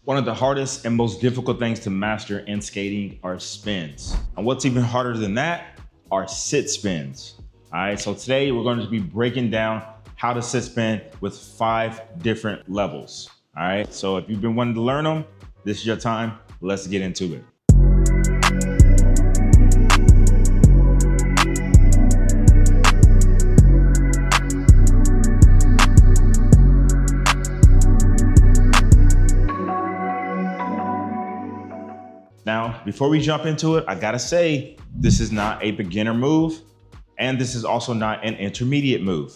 One of the hardest and most difficult things to master in skating are spins. And what's even harder than that are sit spins. All right, so today we're going to be breaking down how to sit spin with 5 different levels. All right, so if you've been wanting to learn them, this is your time. Let's get into it. Now, before we jump into it, I gotta say, this is not a beginner move, and this is also not an intermediate move.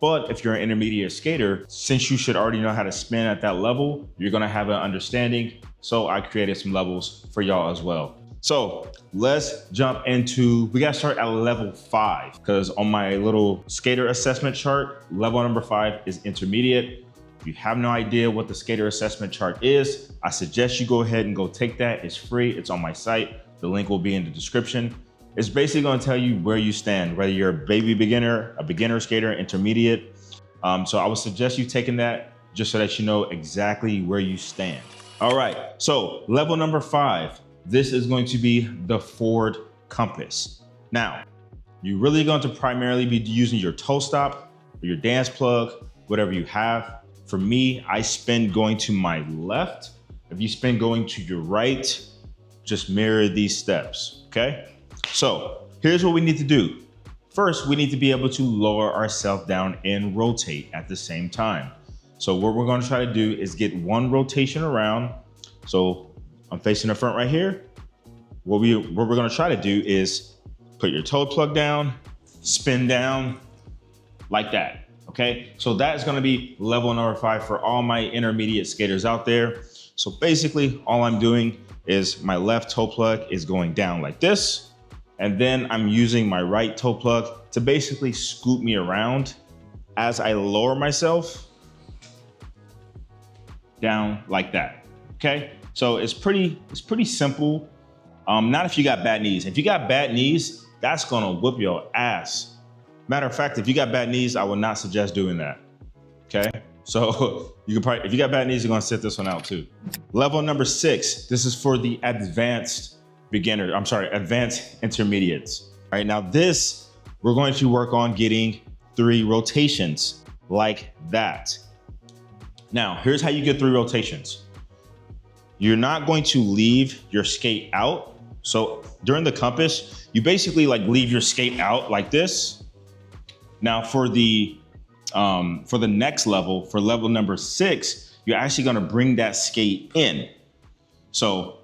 But if you're an intermediate skater, since you should already know how to spin at that level, you're gonna have an understanding. So I created some levels for y'all as well. So let's jump into, we gotta start at level 5, because on my little skater assessment chart, level number 5 is intermediate. If you have no idea what the skater assessment chart is, I suggest you go ahead and go take that. It's free, it's on my site. The link will be in the description. It's basically gonna tell you where you stand, whether you're a baby beginner, a beginner skater, intermediate. So I would suggest you taking that just so that you know exactly where you stand. All right, so level number 5, this is going to be the forward compass. Now, you're really going to primarily be using your toe stop or your dance plug, whatever you have. For me, I spin going to my left. If you spin going to your right, just mirror these steps, okay? So here's what we need to do. First, we need to be able to lower ourselves down and rotate at the same time. So what we're gonna try to do is get one rotation around. So I'm facing the front right here. What we're gonna try to do is put your toe plug down, spin down like that. Okay, so that's gonna be level number 5 for all my intermediate skaters out there. So basically, all I'm doing is my left toe plug is going down like this, and then I'm using my right toe plug to basically scoop me around as I lower myself down like that. Okay, so it's pretty simple. Not if you got bad knees. If you got bad knees, that's gonna whip your ass. Matter of fact, if you got bad knees, I would not suggest doing that, okay? So you can probably, if you got bad knees, you're gonna sit this one out too. Level number 6, this is for the advanced intermediates. All right, now this, we're going to work on getting 3 rotations like that. Now, here's how you get 3 rotations. You're not going to leave your skate out. So during the compass, you basically like leave your skate out like this. Now for the next level, for level number 6, you're actually gonna bring that skate in. So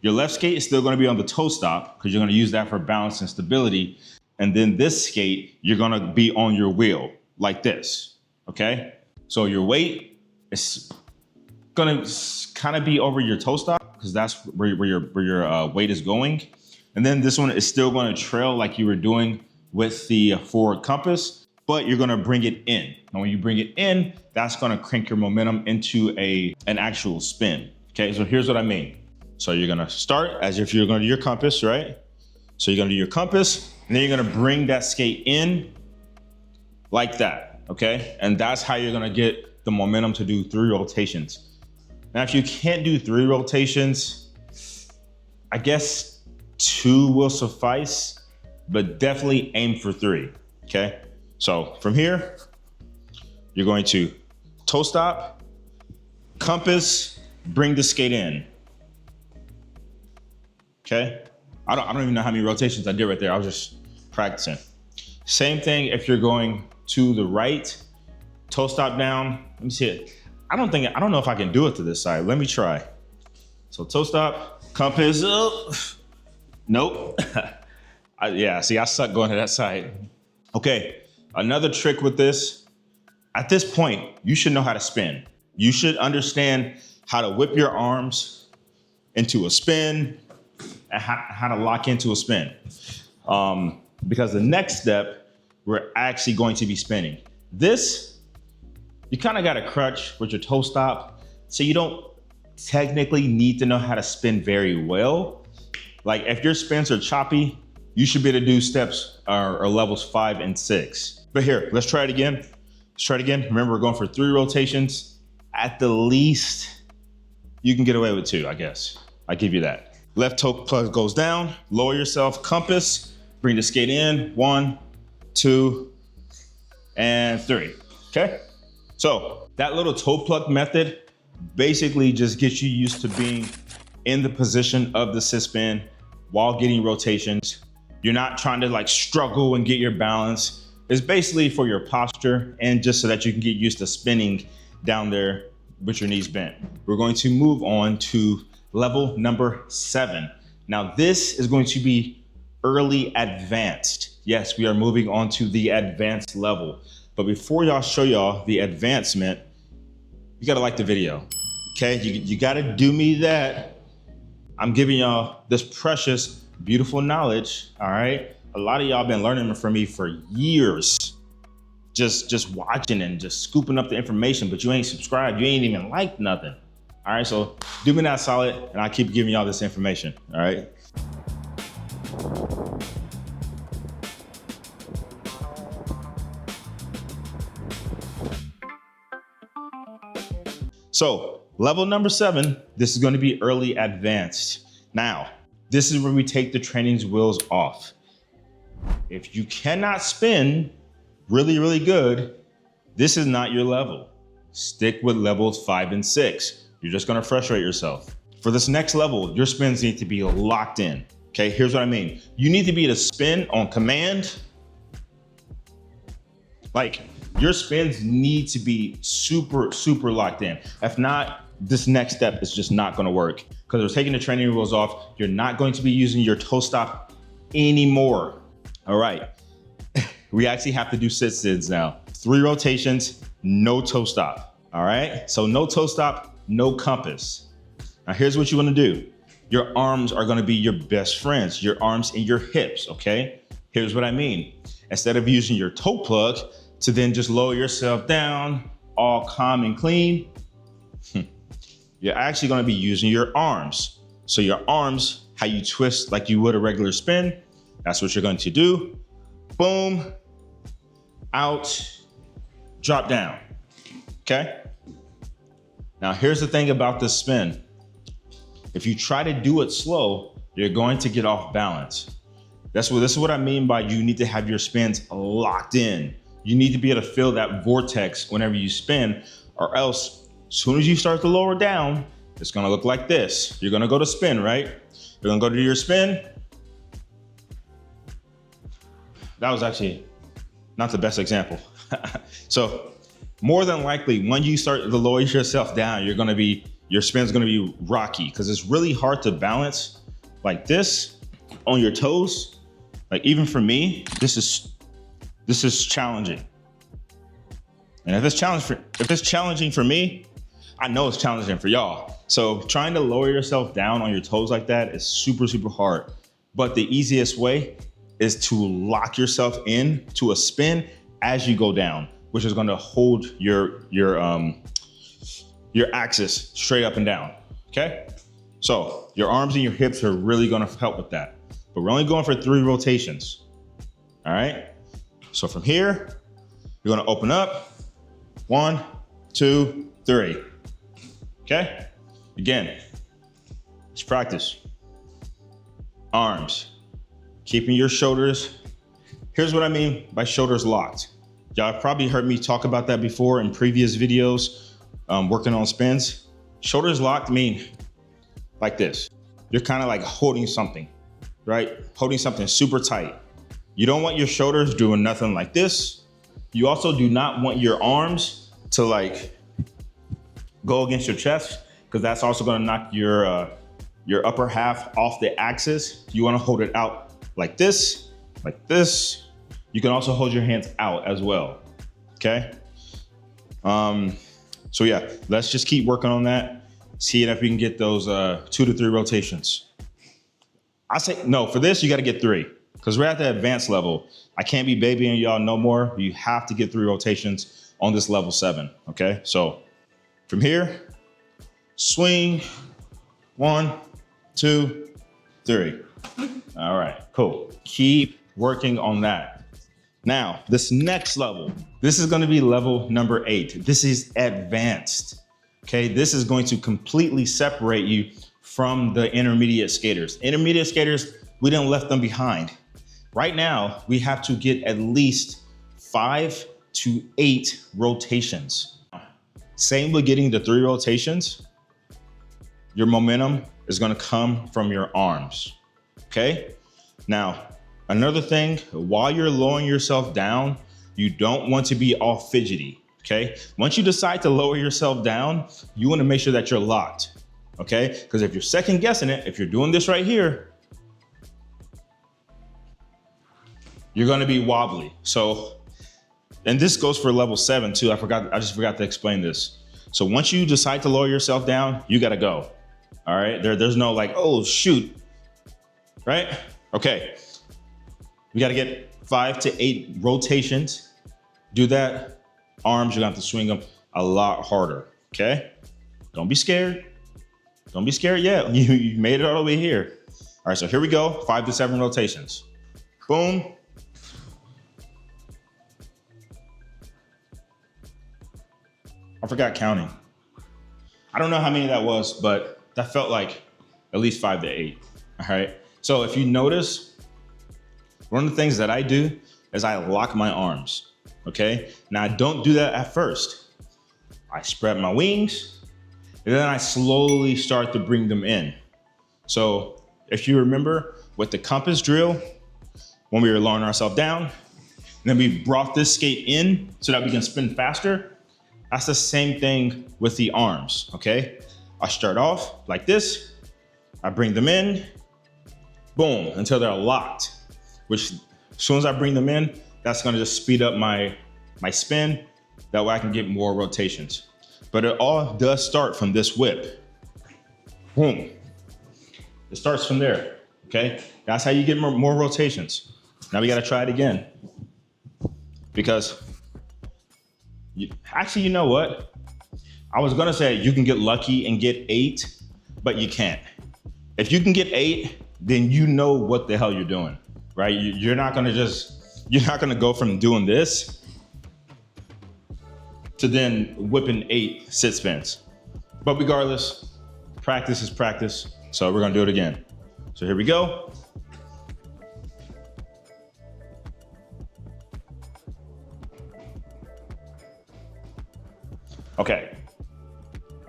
your left skate is still gonna be on the toe stop because you're gonna use that for balance and stability. And then this skate, you're gonna be on your wheel like this, okay? So your weight is gonna kind of be over your toe stop because that's where your weight is going. And then this one is still gonna trail like you were doing with the forward compass, but you're gonna bring it in. And when you bring it in, that's gonna crank your momentum into an actual spin. Okay, so here's what I mean. So you're gonna start as if you're gonna do your compass, right? So you're gonna do your compass, and then you're gonna bring that skate in like that, okay? And that's how you're gonna get the momentum to do 3 rotations. Now, if you can't do 3 rotations, I guess 2 will suffice, but definitely aim for 3, okay? So from here, you're going to toe stop, compass, bring the skate in, okay? I don't even know how many rotations I did right there. I was just practicing. Same thing if you're going to the right, toe stop down. Let me see it. I don't know if I can do it to this side. Let me try. So toe stop, compass, nope. Yeah, see, I suck going to that side. Okay, another trick with this, at this point, you should know how to spin. You should understand how to whip your arms into a spin and how to lock into a spin. Because the next step, we're actually going to be spinning. This, you kind of got a crutch with your toe stop, so you don't technically need to know how to spin very well. Like if your spins are choppy, you should be able to do steps or levels 5 and 6. But here, let's try it again. Remember, we're going for 3 rotations. At the least, you can get away with 2, I guess. I give you that. Left toe plug goes down, lower yourself, compass, bring the skate in, 1, 2, and 3, okay? So that little toe plug method basically just gets you used to being in the position of the sit spin while getting rotations. You're not trying to like struggle and get your balance. It's basically for your posture and just so that you can get used to spinning down there with your knees bent. We're going to move on to level number 7. Now this is going to be early advanced. Yes, we are moving on to the advanced level. But before y'all show y'all the advancement, you gotta like the video, okay? You gotta do me that. I'm giving y'all this precious, beautiful knowledge, all right? A lot of y'all been learning from me for years. Just watching and just scooping up the information, but you ain't subscribed, you ain't even liked nothing. All right, so do me that solid and I keep giving y'all this information, all right? So level number 7, this is gonna be early advanced. Now, this is where we take the training's wheels off. If you cannot spin really, really good, this is not your level. Stick with levels 5 and 6. You're just gonna frustrate yourself. For this next level, your spins need to be locked in. Okay, here's what I mean. You need to be able to spin on command. Like, your spins need to be super, super locked in. If not, this next step is just not gonna work because we're taking the training wheels off. You're not going to be using your toe stop anymore. All right, we actually have to do sit-stins now. 3 rotations, no toe stop, all right? So no toe stop, no compass. Now here's what you wanna do. Your arms are gonna be your best friends, your arms and your hips, okay? Here's what I mean. Instead of using your toe plug to then just lower yourself down, all calm and clean, you're actually gonna be using your arms. So your arms, how you twist like you would a regular spin, that's what you're going to do. Boom, out, drop down, okay? Now here's the thing about this spin. If you try to do it slow, you're going to get off balance. This is what I mean by you need to have your spins locked in. You need to be able to feel that vortex whenever you spin, or else as soon as you start to lower down, it's gonna look like this. You're gonna go to spin, right? You're gonna go to your spin. That was actually not the best example. So more than likely, when you start to lower yourself down, your spin's gonna be rocky because it's really hard to balance like this on your toes. Like even for me, this is challenging. And if it's challenging for me, I know it's challenging for y'all. So trying to lower yourself down on your toes like that is super, super hard. But the easiest way is to lock yourself in to a spin as you go down, which is gonna hold your axis straight up and down, okay? So your arms and your hips are really gonna help with that. But we're only going for 3 rotations, all right? So from here, you're gonna open up, 1, 2, 3, okay? Again, let's practice. Arms, keeping your shoulders. Here's what I mean by shoulders locked. Y'all have probably heard me talk about that before in previous videos, working on spins. Shoulders locked mean like this. You're kind of like holding something, right? Holding something super tight. You don't want your shoulders doing nothing like this. You also do not want your arms to like go against your chest because that's also gonna knock your upper half off the axis. You wanna hold it out like this, like this. You can also hold your hands out as well, okay? So yeah, let's just keep working on that. Seeing if we can get those 2 to 3 rotations. I say, no, for this, you gotta get 3 because we're at the advanced level. I can't be babying y'all no more. You have to get 3 rotations on this level 7, okay? So from here, swing, 1, 2, 3. All right, cool. Keep working on that. Now, this next level, this is gonna be level number 8. This is advanced. Okay, this is going to completely separate you from the intermediate skaters. Intermediate skaters, we didn't left them behind. Right now, we have to get at least 5 to 8 rotations. Same with getting the 3 rotations. Your momentum is gonna come from your arms, okay? Now, another thing, while you're lowering yourself down, you don't want to be all fidgety, okay? Once you decide to lower yourself down, you wanna make sure that you're locked, okay? Because if you're second guessing it, if you're doing this right here, you're gonna be wobbly. So, and this goes for level 7 too. I just forgot to explain this. So once you decide to lower yourself down, you gotta go. All right, there's no like, oh shoot, right? Okay, we gotta get 5 to 8 rotations. Do that, arms, you're gonna have to swing them a lot harder, okay? Don't be scared. Don't be scared yet, you made it all the way here. All right, so here we go, 5 to 7 rotations. Boom. I forgot counting. I don't know how many that was, but that felt like at least 5 to 8, all right? So if you notice, one of the things that I do is I lock my arms, okay? Now I don't do that at first. I spread my wings, and then I slowly start to bring them in. So if you remember with the compass drill, when we were lowering ourselves down, and then we brought this skate in so that we can spin faster, that's the same thing with the arms, okay? I start off like this, I bring them in, boom, until they're locked, which as soon as I bring them in, that's gonna just speed up my spin. That way I can get more rotations. But it all does start from this whip. Boom. It starts from there, okay? That's how you get more rotations. Now we gotta try it again. Because, actually, you know what? I was gonna say you can get lucky and get 8, but you can't. If you can get 8, then you know what the hell you're doing, right? You're not gonna go from doing this to then whipping 8 sit spins. But regardless, practice is practice. So we're gonna do it again. So here we go. Okay.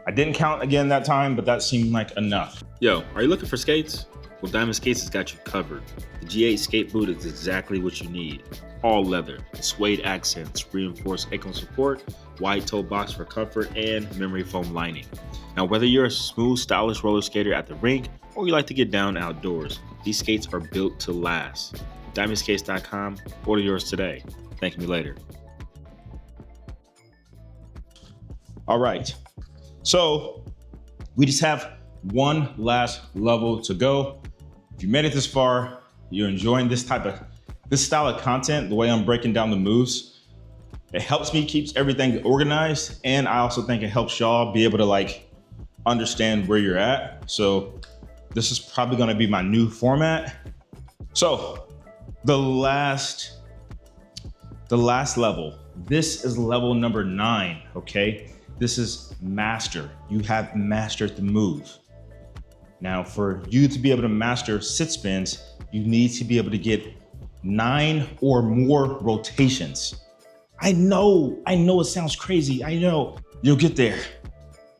I didn't count again that time, but that seemed like enough. Yo, are you looking for skates? Well, Diamond Skates has got you covered. The G8 skate boot is exactly what you need. All leather, suede accents, reinforced ankle support, wide toe box for comfort, and memory foam lining. Now, whether you're a smooth, stylish roller skater at the rink or you like to get down outdoors, these skates are built to last. DiamondSkates.com, order yours today. Thank me later. All right, so we just have one last level to go. If you made it this far, you're enjoying this style of content, the way I'm breaking down the moves, it helps me keep everything organized. And I also think it helps y'all be able to like understand where you're at. So this is probably gonna be my new format. So the last level, this is level number 9, okay? This is master. You have mastered the move. Now, for you to be able to master sit spins, you need to be able to get 9 or more rotations. I know it sounds crazy. I know you'll get there.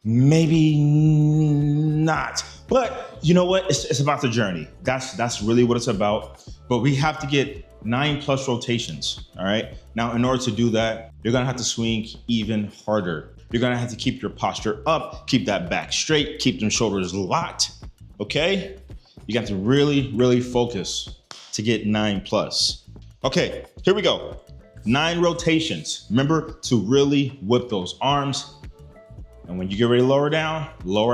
Maybe not, but you know what? It's about the journey. That's really what it's about. But we have to get 9+ rotations, all right? Now, in order to do that, you're gonna have to swing even harder. You're gonna have to keep your posture up, keep that back straight, keep them shoulders locked, okay? You got to really, really focus to get 9+. Okay, here we go. 9 rotations. Remember to really whip those arms. And when you get ready to lower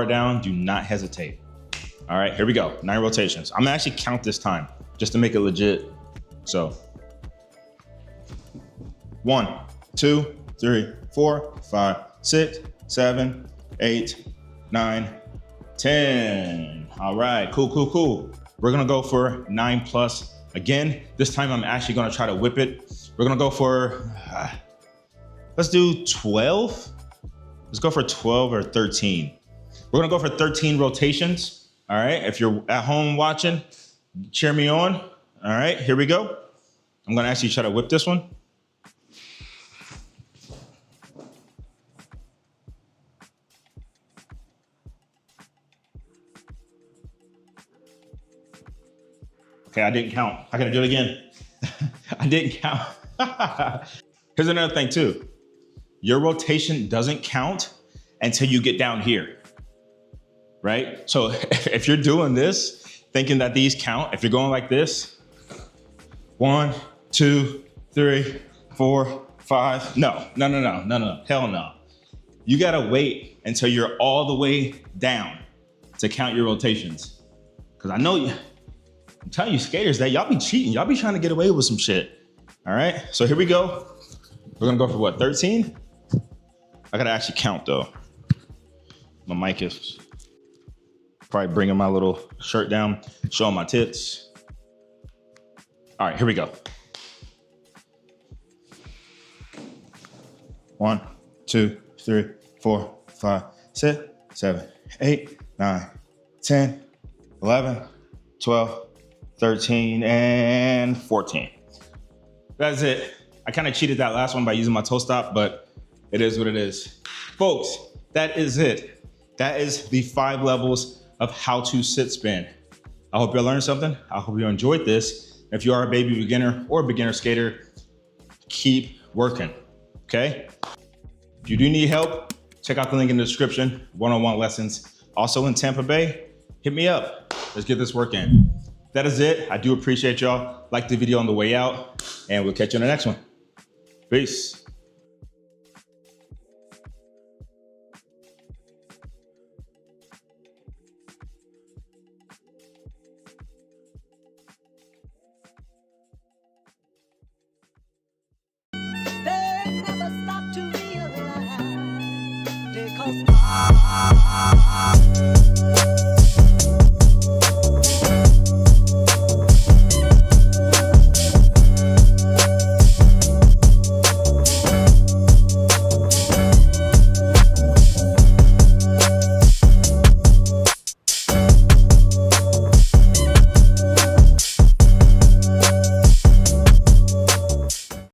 down, do not hesitate. All right, here we go, 9 rotations. I'm gonna actually count this time just to make it legit. So, 1, 2, 3, 4, 5, 6, 7, 8, 9, 10. All right, cool. We're gonna go for 9+. Again, this time I'm actually gonna try to whip it. We're gonna go for, let's do 12. Let's go for 12 or 13. We're gonna go for 13 rotations. All right, if you're at home watching, cheer me on. All right, here we go. I'm gonna actually try to whip this one. Okay, I didn't count. I gotta do it again. I didn't count. Here's another thing too. Your rotation doesn't count until you get down here, right? So if you're doing this, thinking that these count, if you're going like this, 1, 2, 3, 4, 5, no, hell no. You gotta wait until you're all the way down to count your rotations. Cause I know I'm telling you skaters that y'all be cheating. Y'all be trying to get away with some shit. All right, so here we go. We're gonna go for what, 13? I gotta actually count though. My mic is probably bringing my little shirt down, showing my tits. All right, here we go. 1, 2, 3, 4, 5, 6, 7, 8, 9, 10, 11, 12, 13, and 14. That's it. I kind of cheated that last one by using my toe stop, but it is what it is. Folks, that is it. That is the 5 levels of how to sit spin. I hope you learned something. I hope you enjoyed this. If you are a baby beginner or a beginner skater, keep working, okay? If you do need help, check out the link in the description, one-on-one lessons. Also in Tampa Bay, hit me up. Let's get this work in. That is it. I do appreciate y'all. Like the video on the way out, and we'll catch you on the next one. Peace. They never stop to realize because